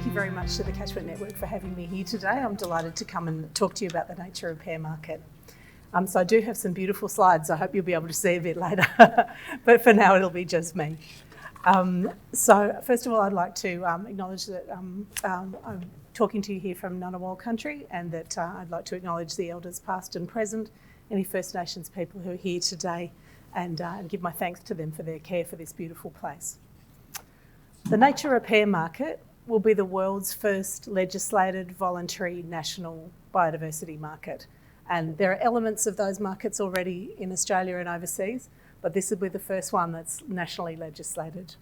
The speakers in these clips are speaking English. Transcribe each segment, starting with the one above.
thank you very much to the Catchment Network for having me here today. I'm delighted to come and talk to you about the nature repair market. So I do have some beautiful slides. I hope you'll be able to see a bit later, but for now it'll be just me. So first of all, I'd like to acknowledge that I'm talking to you here from Ngunnawal country, and that I'd like to acknowledge the elders past and present, any First Nations people who are here today, and give my thanks to them for their care for this beautiful place. The nature repair market will be the world's first legislated voluntary national biodiversity market. And there are elements of those markets already in Australia and overseas, but this will be the first one that's nationally legislated.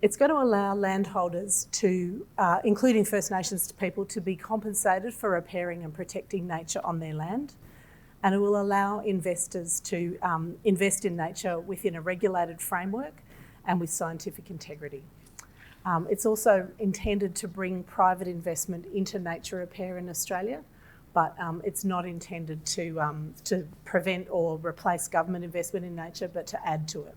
It's going to allow landholders to, including First Nations people, to be compensated for repairing and protecting nature on their land. And it will allow investors to invest in nature within a regulated framework and with scientific integrity. It's also intended to bring private investment into nature repair in Australia, but it's not intended to prevent or replace government investment in nature, but to add to it.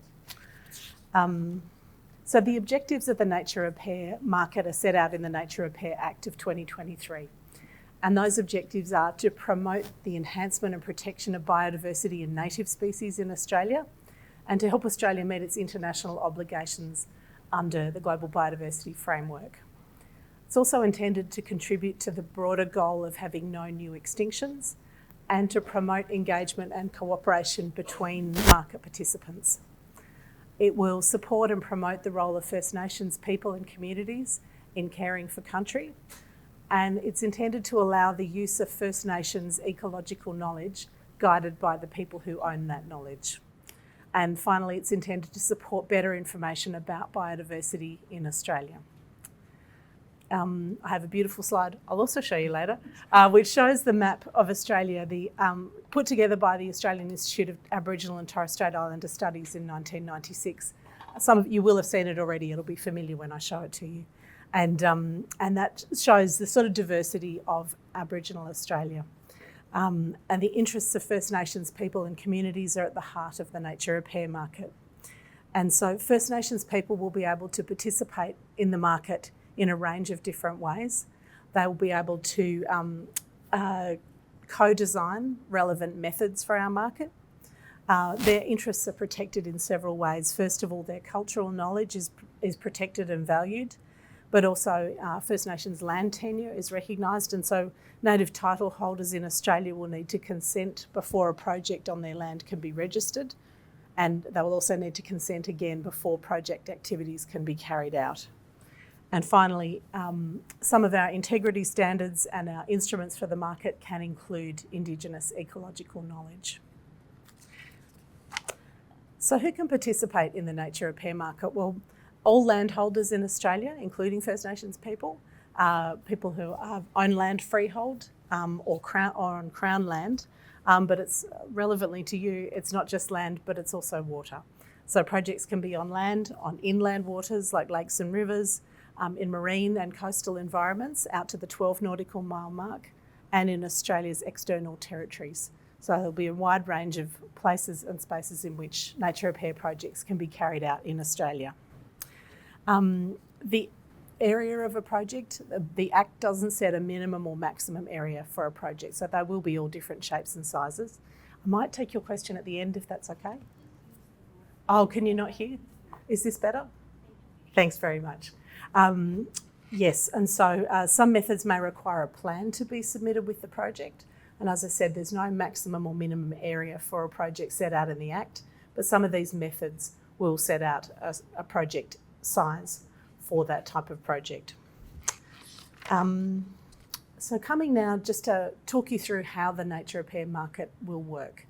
So the objectives of the nature repair market are set out in the Nature Repair Act of 2023. And those objectives are to promote the enhancement and protection of biodiversity and native species in Australia, and to help Australia meet its international obligations under the Global Biodiversity Framework. It's also intended to contribute to the broader goal of having no new extinctions, and to promote engagement and cooperation between market participants. It will support and promote the role of First Nations people and communities in caring for country, and it's intended to allow the use of First Nations ecological knowledge guided by the people who own that knowledge. And finally, it's intended to support better information about biodiversity in Australia. I have a beautiful slide I'll also show you later, which shows the map of Australia, put together by the Australian Institute of Aboriginal and Torres Strait Islander Studies in 1996. Some of you will have seen it already. It'll be familiar when I show it to you. And that shows the sort of diversity of Aboriginal Australia. And the interests of First Nations people and communities are at the heart of the nature repair market. And so First Nations people will be able to participate in the market in a range of different ways. They will be able to co-design relevant methods for our market. Their interests are protected in several ways. First of all, their cultural knowledge is protected and valued, but also First Nations land tenure is recognised, and so native title holders in Australia will need to consent before a project on their land can be registered, and they will also need to consent again before project activities can be carried out. And finally, some of our integrity standards and our instruments for the market can include Indigenous ecological knowledge. So who can participate in the nature repair market? Well, all landholders in Australia, including First Nations people, people who own land freehold or on Crown land, but it's relevantly to you, it's not just land, but it's also water. So projects can be on land, on inland waters like lakes and rivers, in marine and coastal environments out to the 12 nautical mile mark, and in Australia's external territories. So there'll be a wide range of places and spaces in which nature repair projects can be carried out in Australia. The area of a project, the Act doesn't set a minimum or maximum area for a project, so they will be all different shapes and sizes. I might take your question at the end if that's okay. Oh, can you not hear? Is this better? Thanks very much. Yes, and so some methods may require a plan to be submitted with the project, and as I said, there's no maximum or minimum area for a project set out in the Act, but some of these methods will set out a project size for that type of project. So coming now just to talk you through how the nature repair market will work.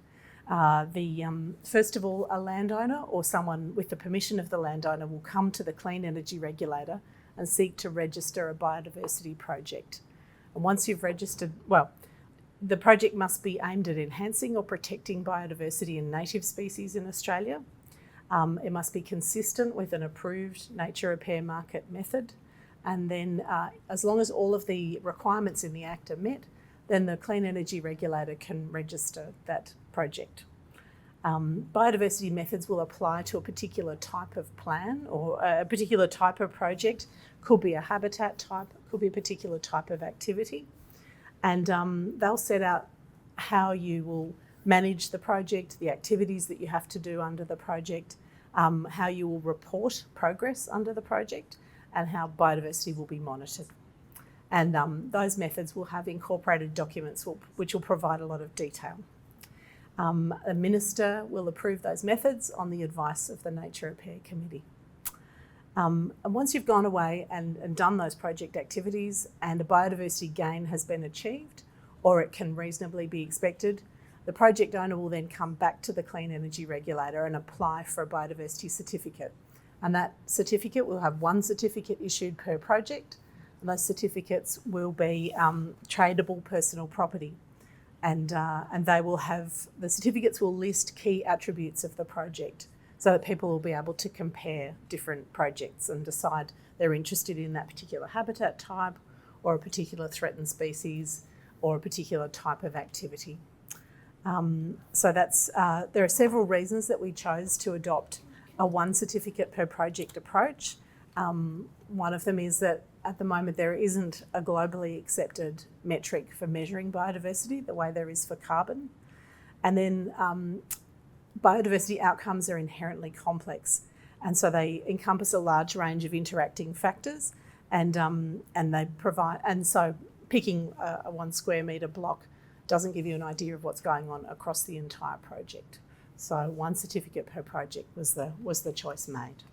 First of all, a landowner or someone with the permission of the landowner will come to the Clean Energy Regulator and seek to register a biodiversity project. And once you've registered, well, the project must be aimed at enhancing or protecting biodiversity and native species in Australia. It must be consistent with an approved nature repair market method. And then as long as all of the requirements in the Act are met, then the Clean Energy Regulator can register that project. Biodiversity methods will apply to a particular type of plan or a particular type of project. Could be a habitat type, could be a particular type of activity. And they'll set out how you will manage the project, the activities that you have to do under the project, how you will report progress under the project, and how biodiversity will be monitored. And those methods will have incorporated documents which will provide a lot of detail. A minister will approve those methods on the advice of the Nature Repair Committee. And once you've gone away and done those project activities and a biodiversity gain has been achieved, or it can reasonably be expected, the project owner will then come back to the Clean Energy Regulator and apply for a biodiversity certificate. And that certificate will have one certificate issued per project, and those certificates will be tradable personal property. And they will have, the certificates will list key attributes of the project so that people will be able to compare different projects and decide they're interested in that particular habitat type or a particular threatened species or a particular type of activity. So that's, there are several reasons that we chose to adopt a one certificate per project approach. One of them is that at the moment there isn't a globally accepted metric for measuring biodiversity the way there is for carbon. And then biodiversity outcomes are inherently complex, and so they encompass a large range of interacting factors, and they provide, and so picking a 1 square metre block doesn't give you an idea of what's going on across the entire project. So one certificate per project was the choice made.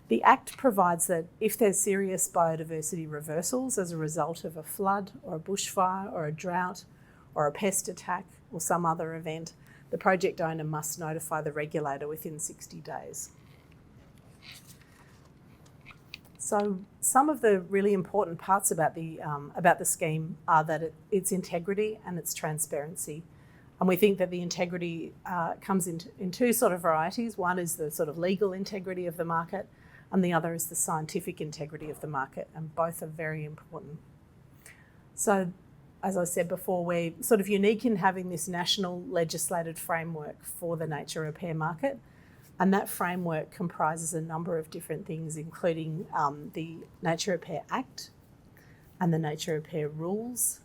The Act provides that if there's serious biodiversity reversals as a result of a flood or a bushfire or a drought or a pest attack or some other event, the project owner must notify the regulator within 60 days. So some of the really important parts about the scheme are that its integrity and its transparency. And we think that the integrity comes in two sort of varieties. One is the sort of legal integrity of the market, and the other is the scientific integrity of the market, and both are very important. So, as I said before, we're sort of unique in having this national legislated framework for the nature repair market, and that framework comprises a number of different things, including the Nature Repair Act and the Nature Repair Rules,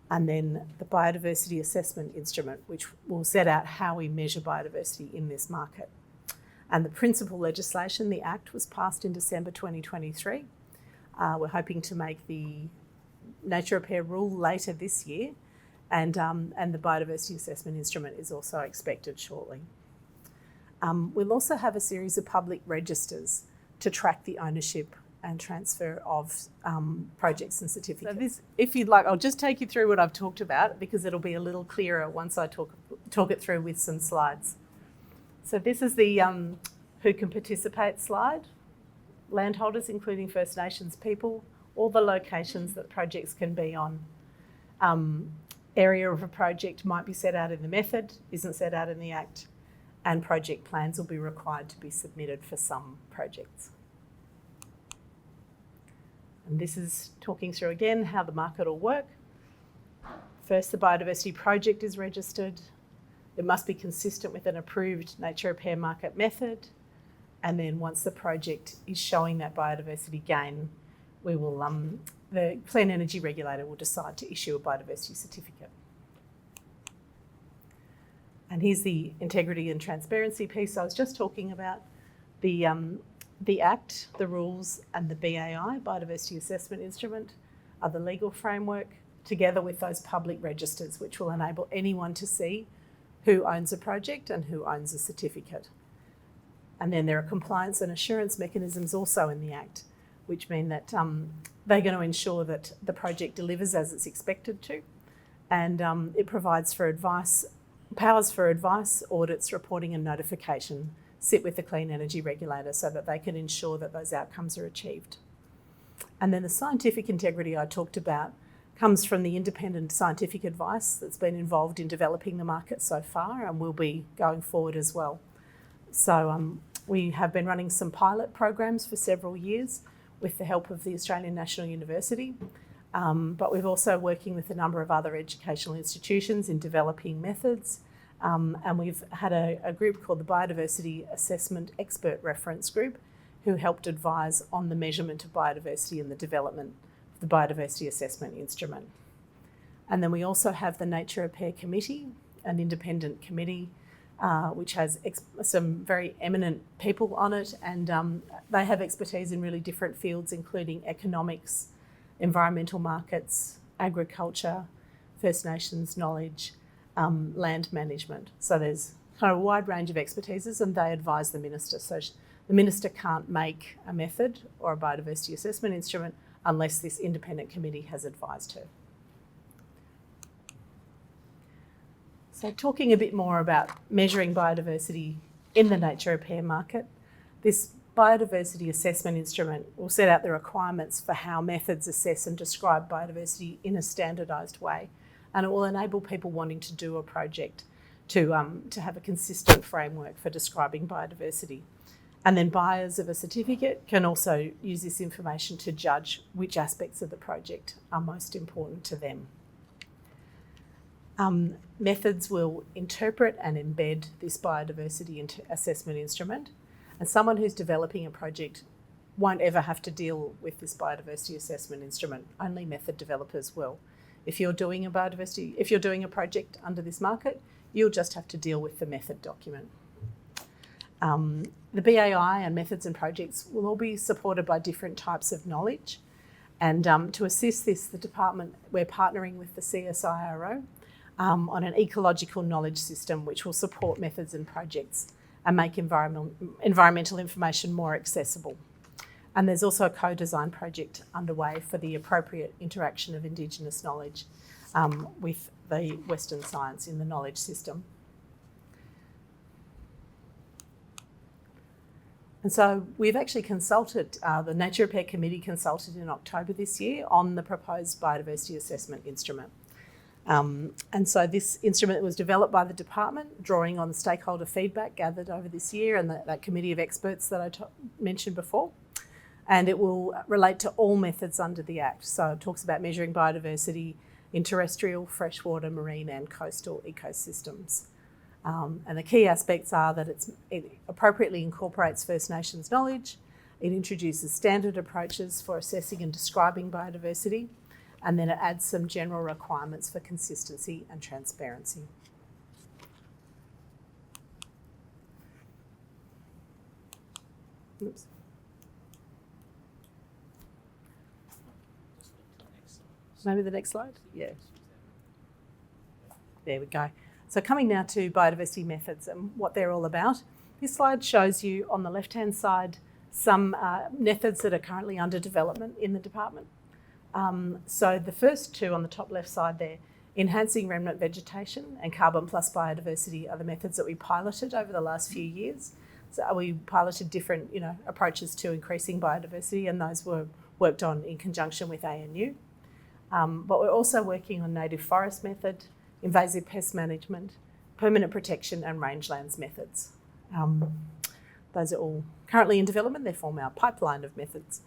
and then the Biodiversity Assessment Instrument, which will set out how we measure biodiversity in this market. And the principal legislation, the Act, was passed in December 2023. We're hoping to make the Nature Repair Rule later this year, and the Biodiversity Assessment Instrument is also expected shortly. We'll also have a series of public registers to track the ownership and transfer of projects and certificates. So this, if you'd like, I'll just take you through what I've talked about because it'll be a little clearer once I talk it through with some slides. So this is the who can participate slide. Landholders, including First Nations people, all the locations that projects can be on. Area of a project might be set out in the method, isn't set out in the Act, and project plans will be required to be submitted for some projects. And this is talking through again how the market will work. First, the biodiversity project is registered. It must be consistent with an approved nature repair market method. And then once the project is showing that biodiversity gain, we will, the Clean Energy Regulator will decide to issue a biodiversity certificate. And here's the integrity and transparency piece I was just talking about. The Act, the rules, and the BAI, Biodiversity Assessment Instrument, are the legal framework, together with those public registers, which will enable anyone to see who owns a project and who owns a certificate. And then there are compliance and assurance mechanisms also in the Act, which mean that they're going to ensure that the project delivers as it's expected to, and it provides for advice, powers for advice, audits, reporting and notification sit with the Clean Energy Regulator so that they can ensure that those outcomes are achieved. And then the scientific integrity I talked about comes from the independent scientific advice that's been involved in developing the market so far and will be going forward as well. So we have been running some pilot programs for several years with the help of the Australian National University, but we're also working with a number of other educational institutions in developing methods And we've had a group called the Biodiversity Assessment Expert Reference Group who helped advise on the measurement of biodiversity and the development of the Biodiversity Assessment Instrument. And then we also have the Nature Repair Committee, an independent committee which has some very eminent people on it, and they have expertise in really different fields, including economics, environmental markets, agriculture, First Nations knowledge, land management. So there's kind of a wide range of expertises, and they advise the Minister. So the Minister can't make a method or a biodiversity assessment instrument unless this independent committee has advised her. So talking a bit more about measuring biodiversity in the nature repair market, this biodiversity assessment instrument will set out the requirements for how methods assess and describe biodiversity in a standardised way, and it will enable people wanting to do a project to have a consistent framework for describing biodiversity. And then buyers of a certificate can also use this information to judge which aspects of the project are most important to them. Methods will interpret and embed this biodiversity assessment instrument, and someone who's developing a project won't ever have to deal with this biodiversity assessment instrument. Only method developers will. If you're doing a project under this market, you'll just have to deal with the method document. The BAI and methods and projects will all be supported by different types of knowledge, and to assist this, the department, we're partnering with the CSIRO on an ecological knowledge system which will support methods and projects and make environmental information more accessible. And there's also a co-design project underway for the appropriate interaction of Indigenous knowledge with the Western science in the knowledge system. And so we've actually consulted, the Nature Repair Committee consulted in October this year on the proposed biodiversity assessment instrument. And so this instrument was developed by the department, drawing on the stakeholder feedback gathered over this year and that committee of experts that I mentioned before. And it will relate to all methods under the Act. So it talks about measuring biodiversity in terrestrial, freshwater, marine and coastal ecosystems. And the key aspects are that it appropriately incorporates First Nations knowledge, it introduces standard approaches for assessing and describing biodiversity, and then it adds some general requirements for consistency and transparency. Oops. Maybe the next slide? Yeah. There we go. So coming now to biodiversity methods and what they're all about. This slide shows you on the left-hand side some methods that are currently under development in the department. So the first two on the top left side there, enhancing remnant vegetation and carbon plus biodiversity, are the methods that we piloted over the last few years. So we piloted different approaches to increasing biodiversity, and those were worked on in conjunction with ANU. But we're also working on native forest method, invasive pest management, permanent protection and rangelands methods. Those are all currently in development. They form our pipeline of methods.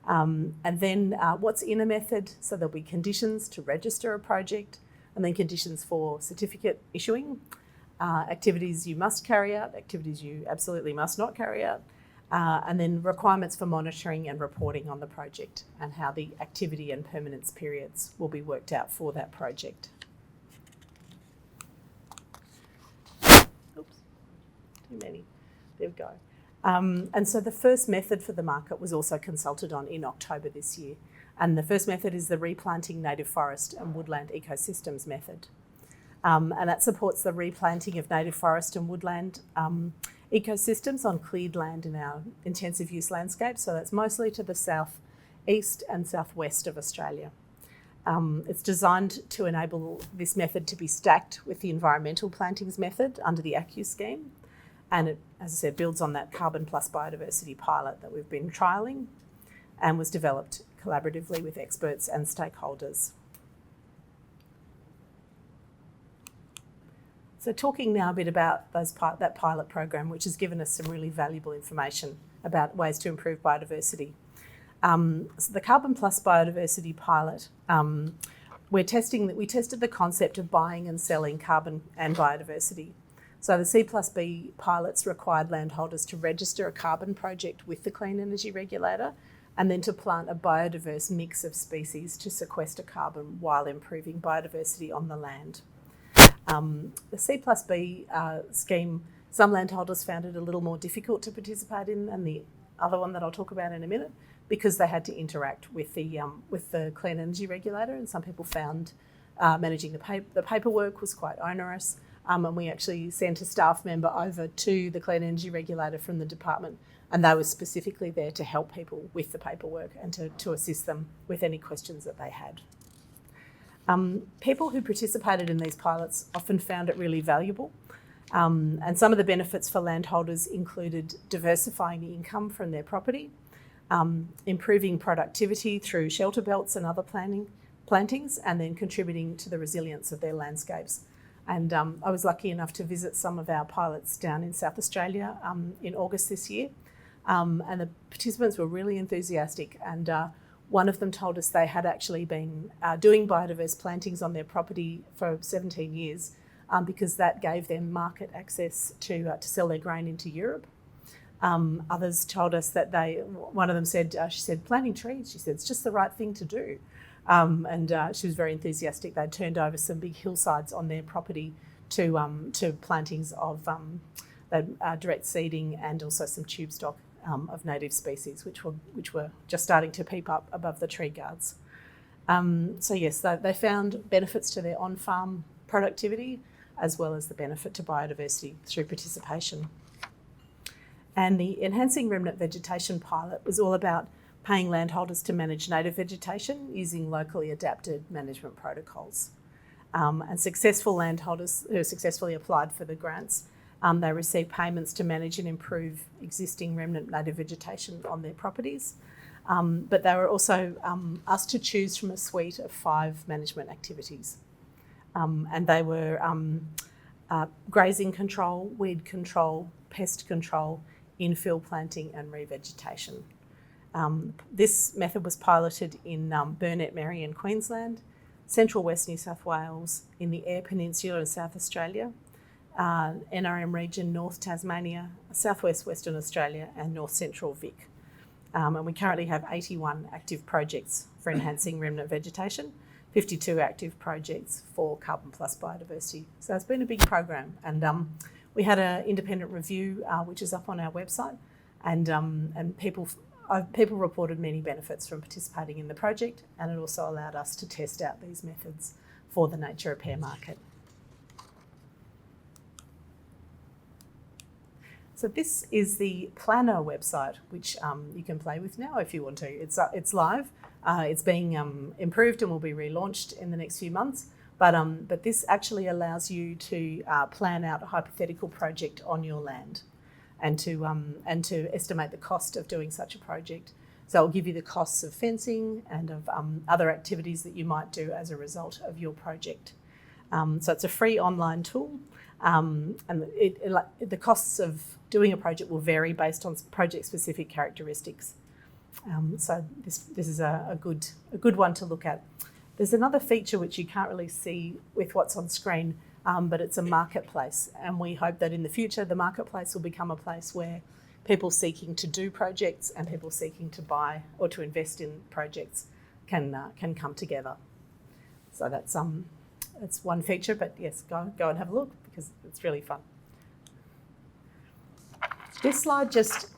And then what's in a method, so there'll be conditions to register a project, and then conditions for certificate issuing, activities you must carry out, activities you absolutely must not carry out, and then requirements for monitoring and reporting on the project and how the activity and permanence periods will be worked out for that project. Oops, too many. There we go. And so the first method for the market was also consulted on in October this year. And the first method is the replanting native forest and woodland ecosystems method. And that supports the replanting of native forest and woodland ecosystems on cleared land in our intensive use landscape. So that's mostly to the south east and southwest of Australia. It's designed to enable this method to be stacked with the environmental plantings method under the ACU scheme. And it, as I said, builds on that carbon plus biodiversity pilot that we've been trialling and was developed collaboratively with experts and stakeholders. So talking now a bit about that pilot program, which has given us some really valuable information about ways to improve biodiversity. So the Carbon Plus Biodiversity pilot, we tested the concept of buying and selling carbon and biodiversity. So the C+B pilots required landholders to register a carbon project with the Clean Energy Regulator and then to plant a biodiverse mix of species to sequester carbon while improving biodiversity on the land. The C+B scheme, some landholders found it a little more difficult to participate in than the other one that I'll talk about in a minute, because they had to interact with the Clean Energy Regulator, and some people found managing the paperwork was quite onerous. And we actually sent a staff member over to the Clean Energy Regulator from the department, and they were specifically there to help people with the paperwork and to assist them with any questions that they had. People who participated in these pilots often found it really valuable, and some of the benefits for landholders included diversifying the income from their property, improving productivity through shelter belts and other plantings, and then contributing to the resilience of their landscapes. And I was lucky enough to visit some of our pilots down in South Australia in August this year, and the participants were really enthusiastic, and one of them told us they had actually been doing biodiverse plantings on their property for 17 years because that gave them market access to sell their grain into Europe. Others told us that one of them said, she said, planting trees, she said, it's just the right thing to do. And she was very enthusiastic. They'd turned over some big hillsides on their property to plantings of direct seeding and also some tube stock of native species, which were just starting to peep up above the tree guards. So yes, they found benefits to their on-farm productivity as well as the benefit to biodiversity through participation. And the Enhancing Remnant Vegetation pilot was all about paying landholders to manage native vegetation using locally adapted management protocols. And successful landholders who successfully applied for the grants, they received payments to manage and improve existing remnant native vegetation on their properties. But they were also asked to choose from a suite of 5 management activities. And they were grazing control, weed control, pest control, infill planting and revegetation. This method was piloted in Burnett Merry in Queensland, Central West New South Wales, in the Eyre Peninsula in South Australia, NRM region North Tasmania, Southwest Western Australia and North Central Vic. And we currently have 81 active projects for enhancing remnant vegetation, 52 active projects for carbon plus biodiversity. So it's been a big program, and we had an independent review which is up on our website, and people reported many benefits from participating in the project, and it also allowed us to test out these methods for the nature repair market. So this is the Planner website, which you can play with now if you want to. It's live. It's being improved and will be relaunched in the next few months. But this actually allows you to plan out a hypothetical project on your land, and to estimate the cost of doing such a project. So it'll give you the costs of fencing and of other activities that you might do as a result of your project. So it's a free online tool, and the costs of doing a project will vary based on project-specific characteristics. So this is a good one to look at. There's another feature which you can't really see with what's on screen, but it's a marketplace, and we hope that in the future the marketplace will become a place where people seeking to do projects and people seeking to buy or to invest in projects can come together. So that's one feature, but yes, go and have a look because it's really fun. This slide just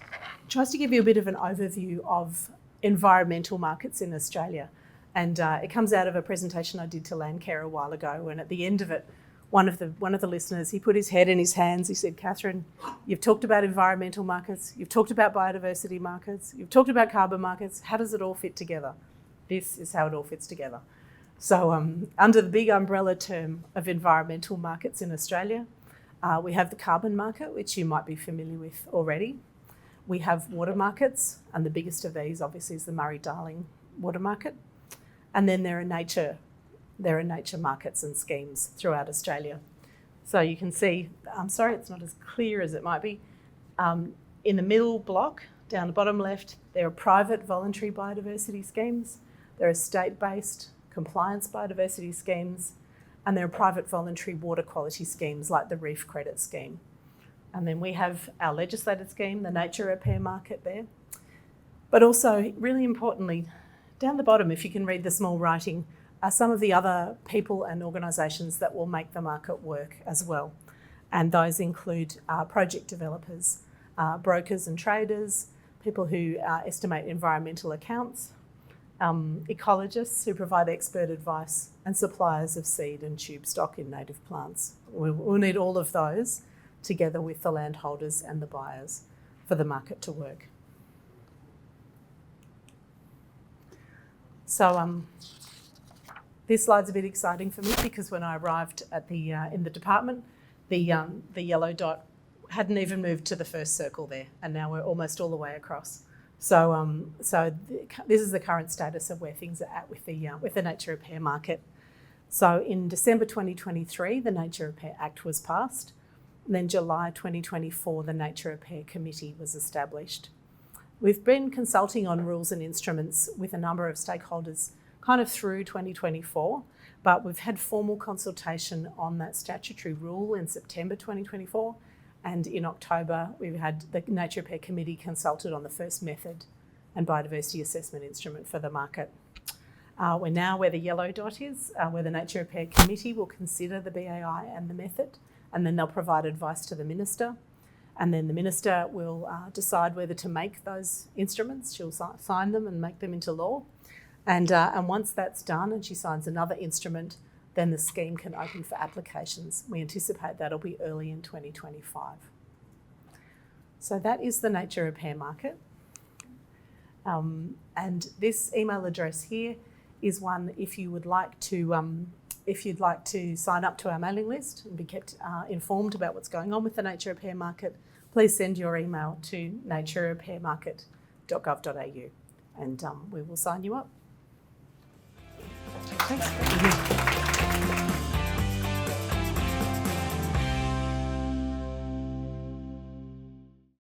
tries to give you a bit of an overview of environmental markets in Australia. And it comes out of a presentation I did to Landcare a while ago, and at the end of it, one of the listeners, he put his head in his hands. He said, "Catherine, you've talked about environmental markets, you've talked about biodiversity markets, you've talked about carbon markets. How does it all fit together?" This is how it all fits together. So under the big umbrella term of environmental markets in Australia, we have the carbon market, which you might be familiar with already. We have water markets, and the biggest of these obviously is the Murray-Darling water market. And then there are nature markets and schemes throughout Australia. So you can see, I'm sorry, it's not as clear as it might be. In the middle block, down the bottom left, there are private voluntary biodiversity schemes. There are state-based compliance biodiversity schemes, and there are private voluntary water quality schemes like the Reef Credit Scheme. And then we have our legislated scheme, the nature repair market there. But also, really importantly, down the bottom, if you can read the small writing, are some of the other people and organisations that will make the market work as well. And those include project developers, brokers and traders, people who estimate environmental accounts, ecologists who provide expert advice, and suppliers of seed and tube stock in native plants. We'll need all of those together with the landholders and the buyers for the market to work. So this slide's a bit exciting for me because when I arrived at in the department, the yellow dot hadn't even moved to the first circle there, and now we're almost all the way across. So this is the current status of where things are at with the nature repair market. So in December 2023, the Nature Repair Act was passed. And then July 2024, the Nature Repair Committee was established. We've been consulting on rules and instruments with a number of stakeholders kind of through 2024, but we've had formal consultation on that statutory rule in September 2024. And in October, we've had the Nature Repair Committee consulted on the first method and biodiversity assessment instrument for the market. We're now where the yellow dot is, where the Nature Repair Committee will consider the BAI and the method, and then they'll provide advice to the Minister. And then the Minister will decide whether to make those instruments. She'll sign them and make them into law. And once that's done and she signs another instrument, then the scheme can open for applications. We anticipate that'll be early in 2025. So that is the nature repair market. And this email address here is one if you would like to if you'd like to sign up to our mailing list and be kept informed about what's going on with the nature repair market, please send your email to naturerepairmarket.gov.au and we will sign you up. Thanks.